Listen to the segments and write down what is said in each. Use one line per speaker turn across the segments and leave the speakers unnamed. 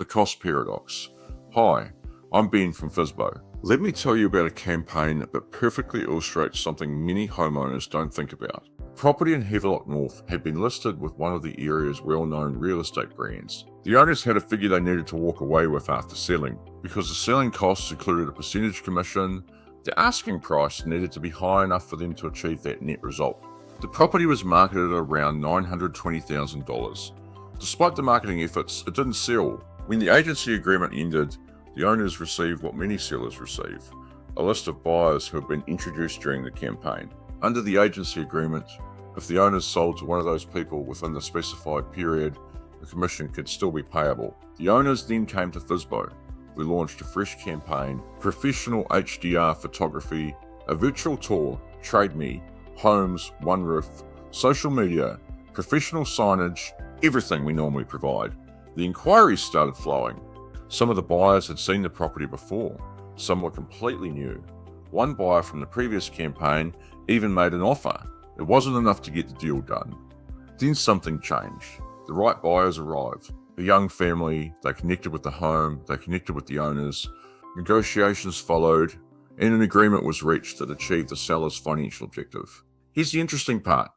The cost paradox. Hi, I'm Ben from FiSBO. Let me tell you about a campaign that perfectly illustrates something many homeowners don't think about. Property in Havelock North had been listed with one of the area's well-known real estate brands. The owners had a figure they needed to walk away with after selling. Because the selling costs included a percentage commission, the asking price needed to be high enough for them to achieve that net result. The property was marketed at around $920,000. Despite the marketing efforts, it didn't sell. When the agency agreement ended, the owners received what many sellers receive, a list of buyers who had been introduced during the campaign. Under the agency agreement, if the owners sold to one of those people within the specified period, the commission could still be payable. The owners then came to FiSBO. We launched a fresh campaign, professional HDR photography, a virtual tour, Trade Me, homes, one roof, social media, professional signage, everything we normally provide. The inquiries started flowing. Some of the buyers had seen the property before. Some were completely new. One buyer from the previous campaign even made an offer. It wasn't enough to get the deal done. Then something changed. The right buyers arrived. A young family, they connected with the home, they connected with the owners. Negotiations followed, and an agreement was reached that achieved the seller's financial objective. Here's the interesting part.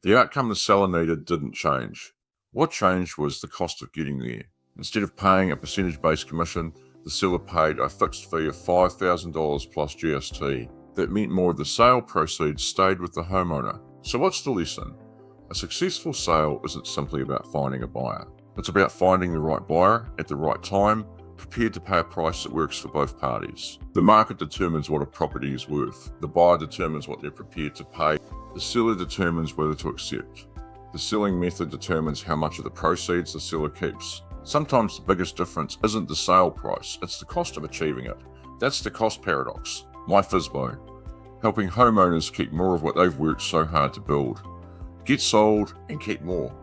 The outcome the seller needed didn't change. What changed was the cost of getting there. Instead of paying a percentage-based commission, the seller paid a fixed fee of $5,000 plus GST. That meant more of the sale proceeds stayed with the homeowner. So what's the lesson? A successful sale isn't simply about finding a buyer. It's about finding the right buyer at the right time, prepared to pay a price that works for both parties. The market determines what a property is worth. The buyer determines what they're prepared to pay. The seller determines whether to accept. The selling method determines how much of the proceeds the seller keeps. Sometimes the biggest difference isn't the sale price, it's the cost of achieving it. That's the cost paradox. My FiSBO, helping homeowners keep more of what they've worked so hard to build. Get sold and keep more.